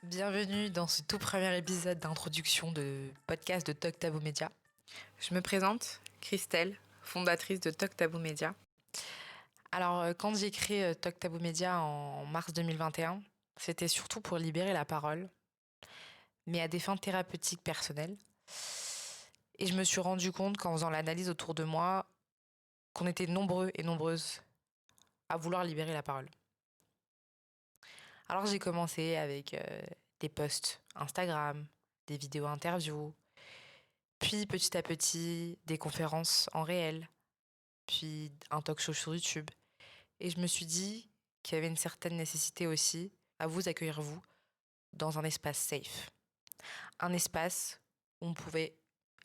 Bienvenue dans ce tout premier épisode d'introduction de podcast de Talk Taboo Media. Je me présente, Christelle, fondatrice de Talk Taboo Media. Alors, quand j'ai créé Talk Taboo Media en mars 2021, c'était surtout pour libérer la parole, mais à des fins thérapeutiques personnelles. Et je me suis rendu compte qu'en faisant l'analyse autour de moi, qu'on était nombreux et nombreuses à vouloir libérer la parole. Alors j'ai commencé avec des posts Instagram, des vidéos interviews, puis petit à petit des conférences en réel, puis un talk show sur YouTube. Et je me suis dit qu'il y avait une certaine nécessité aussi à vous accueillir, vous, dans un espace safe. Un espace où on pouvait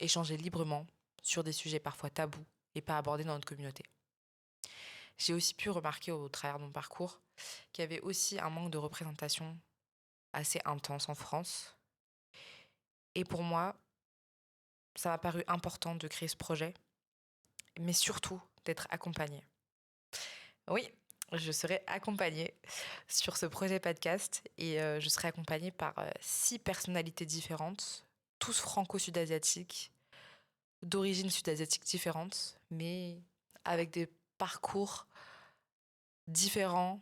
échanger librement sur des sujets parfois tabous et pas abordés dans notre communauté. J'ai aussi pu remarquer au travers de mon parcours qu'il y avait aussi un manque de représentation assez intense en France. Et pour moi, ça m'a paru important de créer ce projet, mais surtout d'être accompagnée. Oui, je serai accompagnée sur ce projet podcast et je serai accompagnée par 6 personnalités différentes, tous franco-sud-asiatiques, d'origine sud-asiatique différente, mais avec des parcours différents,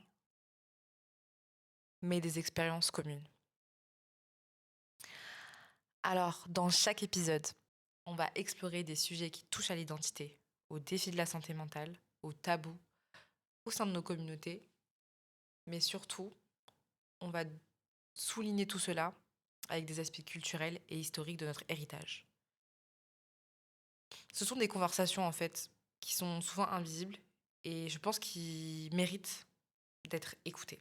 mais des expériences communes. Alors, dans chaque épisode, on va explorer des sujets qui touchent à l'identité, aux défis de la santé mentale, aux tabous au sein de nos communautés, mais surtout, on va souligner tout cela avec des aspects culturels et historiques de notre héritage. Ce sont des conversations en fait qui sont souvent invisibles et je pense qu'ils méritent d'être écoutées.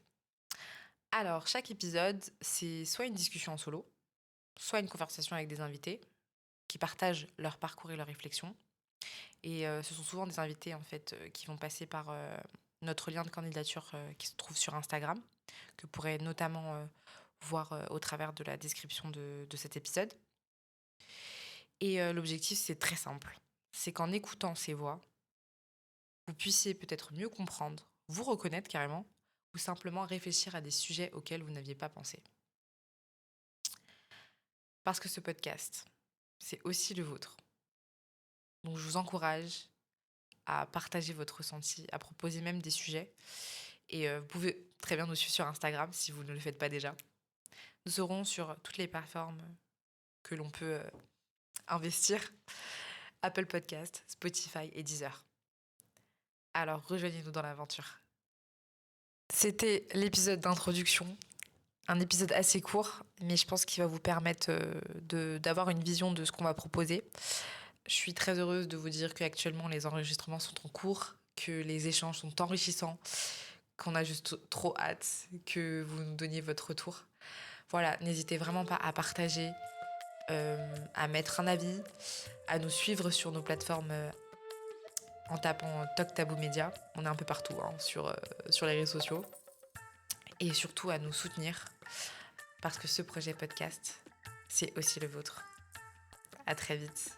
Alors, chaque épisode, c'est soit une discussion en solo, soit une conversation avec des invités qui partagent leur parcours et leurs réflexions. Et ce sont souvent des invités en fait qui vont passer par notre lien de candidature qui se trouve sur Instagram, que vous pourrez notamment voir au travers de la description de cet épisode. Et l'objectif, c'est très simple. C'est qu'en écoutant ces voix, vous puissiez peut-être mieux comprendre, vous reconnaître carrément, ou simplement réfléchir à des sujets auxquels vous n'aviez pas pensé. Parce que ce podcast, c'est aussi le vôtre. Donc je vous encourage à partager votre ressenti, à proposer même des sujets. Et vous pouvez très bien nous suivre sur Instagram si vous ne le faites pas déjà. Nous serons sur toutes les plateformes que l'on peut investir. Apple Podcast, Spotify et Deezer. Alors rejoignez-nous dans l'aventure. C'était l'épisode d'introduction, un épisode assez court, mais je pense qu'il va vous permettre d'avoir une vision de ce qu'on va proposer. Je suis très heureuse de vous dire qu'actuellement les enregistrements sont en cours, que les échanges sont enrichissants, qu'on a juste trop hâte que vous nous donniez votre retour. Voilà, n'hésitez vraiment pas à partager, à mettre un avis, à nous suivre sur nos plateformes en tapant Talk Taboo Media. On est un peu partout sur les réseaux sociaux. Et surtout à nous soutenir parce que ce projet podcast, c'est aussi le vôtre. À très vite.